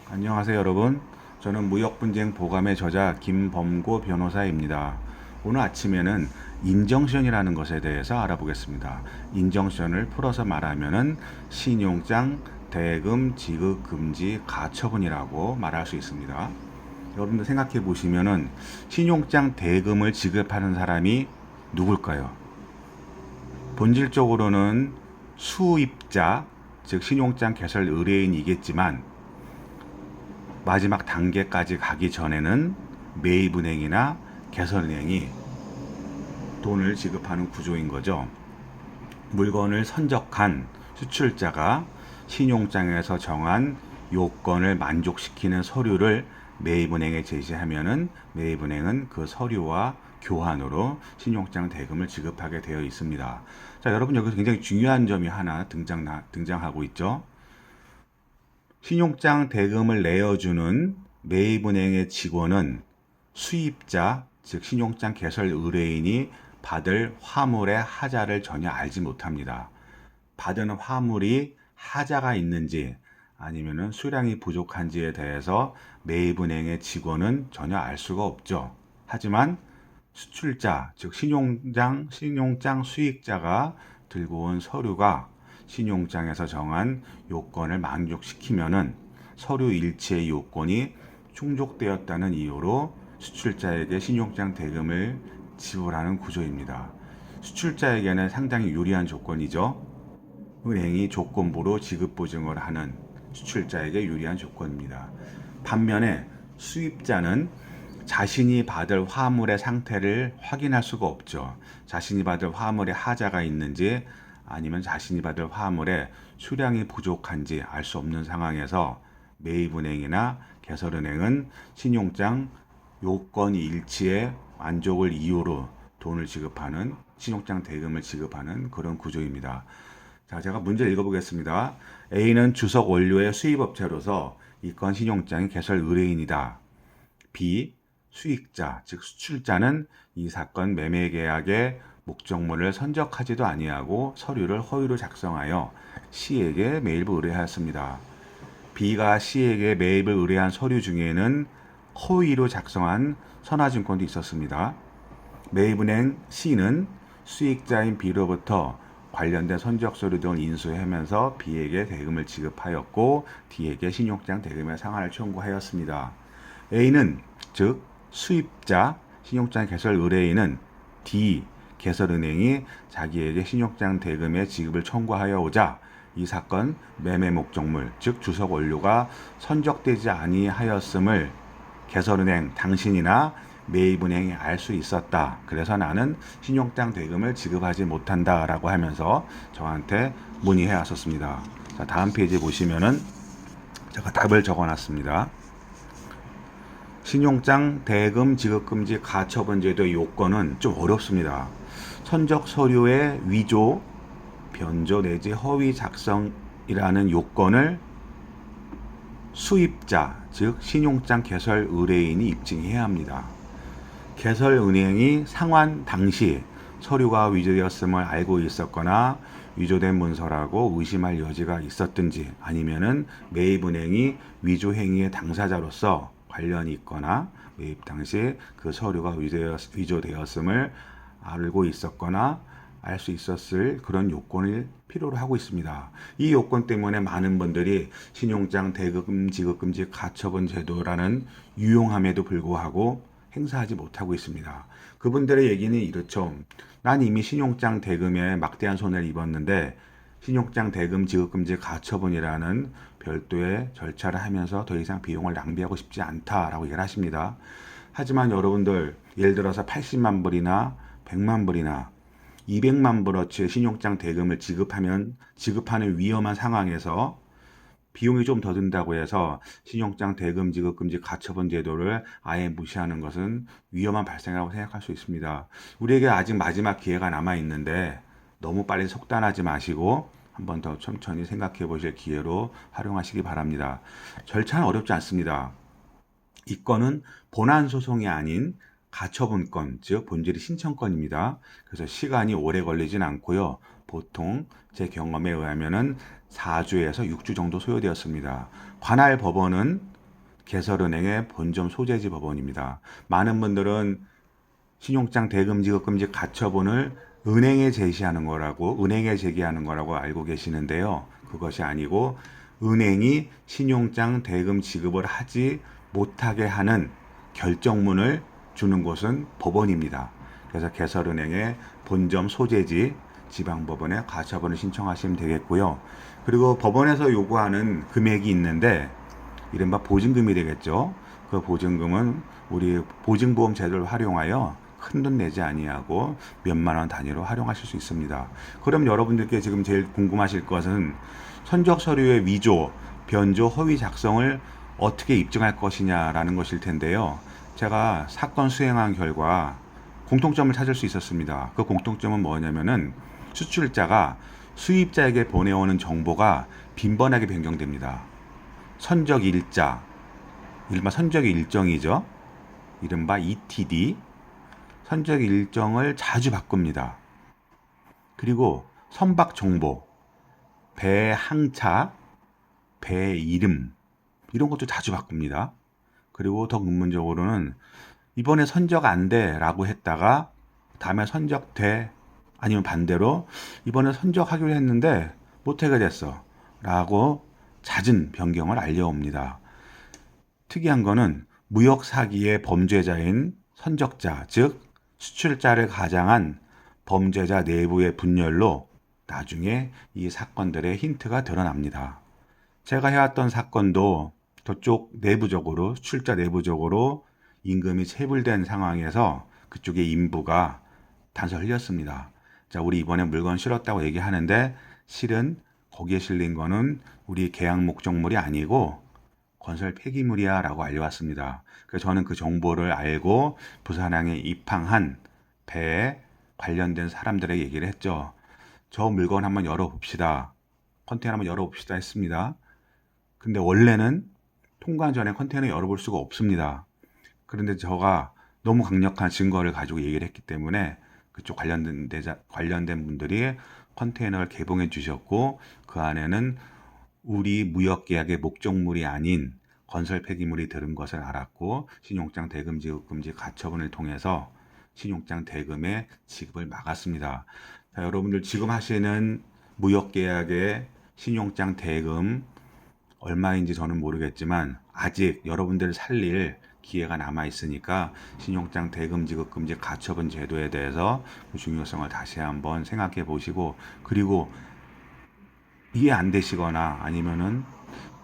안녕하세요, 여러분. 저는 무역분쟁 보감의 저자 김범고 변호사입니다. 오늘 아침에는 인정션이라는 것에 대해서 알아보겠습니다. 인정션을 풀어서 말하면은 신용장 대금 지급 금지 가처분이라고 말할 수 있습니다. 여러분들 생각해 보시면은 신용장 대금을 지급하는 사람이 누굴까요? 본질적으로는 수입자, 즉 신용장 개설 의뢰인이겠지만 마지막 단계까지 가기 전에는 매입은행이나 개설은행이 돈을 지급하는 구조인 거죠. 물건을 선적한 수출자가 신용장에서 정한 요건을 만족시키는 서류를 매입은행에 제시하면은 매입은행은 그 서류와 교환으로 신용장 대금을 지급하게 되어 있습니다. 자, 여러분 여기서 굉장히 중요한 점이 하나 등장하고 있죠. 신용장 대금을 내어주는 매입은행의 직원은 수입자, 즉 신용장 개설 의뢰인이 받을 화물의 하자를 전혀 알지 못합니다. 받은 화물이 하자가 있는지 아니면 수량이 부족한지에 대해서 매입은행의 직원은 전혀 알 수가 없죠. 하지만 수출자, 즉 신용장 수익자가 들고 온 서류가 신용장에서 정한 요건을 만족시키면은 서류 일치의 요건이 충족되었다는 이유로 수출자에게 신용장 대금을 지불하는 구조입니다. 수출자에게는 상당히 유리한 조건이죠. 은행이 조건부로 지급 보증을 하는 수출자에게 유리한 조건입니다. 반면에 수입자는 자신이 받을 화물의 상태를 확인할 수가 없죠. 자신이 받을 화물에 하자가 있는지 아니면 자신이 받을 화물에 수량이 부족한지 알 수 없는 상황에서 매입은행이나 개설은행은 신용장 요건이 일치해 만족을 이유로 돈을 지급하는 신용장 대금을 지급하는 그런 구조입니다. 자, 제가 문제를 읽어보겠습니다. A는 주석 원료의 수입업체로서 이건 신용장의 개설 의뢰인이다. B, 수익자, 즉 수출자는 이 사건 매매계약의 목적물을 선적하지도 아니하고 서류를 허위로 작성하여 C에게 매입을 의뢰하였습니다. B가 C에게 매입을 의뢰한 서류 중에는 허위로 작성한 선화증권도 있었습니다. 매입은행 C는 수익자인 B로부터 관련된 선적 서류 등을 인수하면서 B에게 대금을 지급하였고 D에게 신용장 대금의 상환을 청구하였습니다. A는 즉 수입자 신용장 개설 의뢰인은 D 개설은행이 자기에게 신용장 대금의 지급을 청구하여 오자 이 사건 매매 목적물 즉 주석 원료가 선적되지 아니하였음을 개설은행 당신이나 매입은행이 알 수 있었다. 그래서 나는 신용장 대금을 지급하지 못한다라고 하면서 저한테 문의해 왔었습니다. 자, 다음 페이지 보시면은 제가 답을 적어놨습니다. 신용장 대금 지급금지 가처분 제도의 요건은 좀 어렵습니다. 선적 서류의 위조, 변조 내지 허위 작성이라는 요건을 수입자, 즉 신용장 개설 의뢰인이 입증해야 합니다. 개설은행이 상환 당시 서류가 위조되었음을 알고 있었거나 위조된 문서라고 의심할 여지가 있었든지 아니면은 매입은행이 위조 행위의 당사자로서 관련이 있거나 매입 당시 그 서류가 위조되었음을 알고 있었거나 알 수 있었을 그런 요건을 필요로 하고 있습니다. 이 요건 때문에 많은 분들이 신용장 대금 지급금지 가처분 제도라는 유용함에도 불구하고 행사하지 못하고 있습니다. 그분들의 얘기는 이렇죠. 난 이미 신용장 대금에 막대한 손해를 입었는데 신용장 대금 지급금지 가처분이라는 별도의 절차를 하면서 더 이상 비용을 낭비하고 싶지 않다라고 얘기를 하십니다. 하지만 여러분들 예를 들어서 80만 불이나 100만 불이나 200만 불어치의 신용장 대금을 지급하는 위험한 상황에서 비용이 좀 더 든다고 해서 신용장 대금 지급금지 가처분 제도를 아예 무시하는 것은 위험한 발생이라고 생각할 수 있습니다. 우리에게 아직 마지막 기회가 남아 있는데 너무 빨리 속단하지 마시고 한 번 더 천천히 생각해 보실 기회로 활용하시기 바랍니다. 절차는 어렵지 않습니다. 이 건은 본안 소송이 아닌 가처분건, 즉 본질이 신청건입니다. 그래서 시간이 오래 걸리진 않고요. 보통 제 경험에 의하면은 4주에서 6주 정도 소요되었습니다. 관할 법원은 개설은행의 본점 소재지 법원입니다. 많은 분들은 신용장 대금 지급 금지 가처분을 은행에 제시하는 거라고, 은행에 제기하는 거라고 알고 계시는데요. 그것이 아니고 은행이 신용장 대금 지급을 하지 못하게 하는 결정문을 주는 곳은 법원입니다. 그래서 개설은행의 본점 소재지 지방법원에 가처분을 신청하시면 되겠고요. 그리고 법원에서 요구하는 금액이 있는데 이른바 보증금이 되겠죠. 그 보증금은 우리 보증보험 제도를 활용하여 큰 돈 내지 아니하고 몇만 원 단위로 활용하실 수 있습니다. 그럼 여러분들께 지금 제일 궁금하실 것은 선적 서류의 위조, 변조, 허위 작성을 어떻게 입증할 것이냐라는 것일 텐데요. 제가 사건 수행한 결과 공통점을 찾을 수 있었습니다. 그 공통점은 뭐냐면은 수출자가 수입자에게 보내오는 정보가 빈번하게 변경됩니다. 선적 일자, 이른바 선적 일정이죠. 이른바 ETD, 선적 일정을 자주 바꿉니다. 그리고 선박 정보, 배 항차, 배 이름, 이런 것도 자주 바꿉니다. 그리고 더 근본적으로는 이번에 선적 안 돼라고 했다가 다음에 선적 돼, 아니면 반대로 이번에 선적하기로 했는데 못하게 됐어 라고 잦은 변경을 알려옵니다. 특이한 거는 무역 사기의 범죄자인 선적자, 즉 수출자를 가장한 범죄자 내부의 분열로 나중에 이 사건들의 힌트가 드러납니다. 제가 해왔던 사건도 저쪽 내부적으로, 수출자 내부적으로 임금이 체불된 상황에서 그쪽의 인부가 단서 흘렸습니다. 자, 우리 이번에 물건 실었다고 얘기하는데 실은 거기에 실린 거는 우리 계약 목적물이 아니고 건설 폐기물이야 라고 알려왔습니다. 그래서 저는 그 정보를 알고 부산항에 입항한 배에 관련된 사람들에게 얘기를 했죠. 저 물건 한번 열어봅시다. 컨테이너 한번 열어봅시다 했습니다. 근데 원래는 통관 전에 컨테이너 열어볼 수가 없습니다. 그런데 저가 너무 강력한 증거를 가지고 얘기를 했기 때문에 그쪽 관련된 분들이 컨테이너를 개봉해 주셨고 그 안에는 우리 무역계약의 목적물이 아닌 건설 폐기물이 들은 것을 알았고 신용장 대금 지급 금지 가처분을 통해서 신용장 대금의 지급을 막았습니다. 자, 여러분들 지금 하시는 무역계약의 신용장 대금 얼마인지 저는 모르겠지만 아직 여러분들 살릴 기회가 남아 있으니까 신용장 대금 지급 금지 가처분 제도에 대해서 그 중요성을 다시 한번 생각해 보시고, 그리고 이해 안 되시거나 아니면은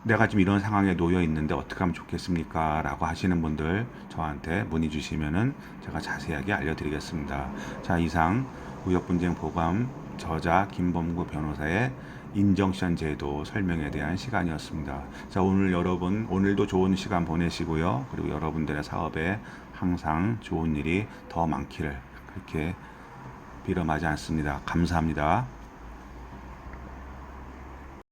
내가 지금 이런 상황에 놓여 있는데 어떻게 하면 좋겠습니까? 라고 하시는 분들 저한테 문의 주시면은 제가 자세하게 알려드리겠습니다. 자, 이상 무역분쟁 보감 저자 김범구 변호사의 인정션 제도 설명에 대한 시간이었습니다. 자, 오늘도 좋은 시간 보내시고요. 그리고 여러분들의 사업에 항상 좋은 일이 더 많기를 그렇게 빌어마지 않습니다. 감사합니다.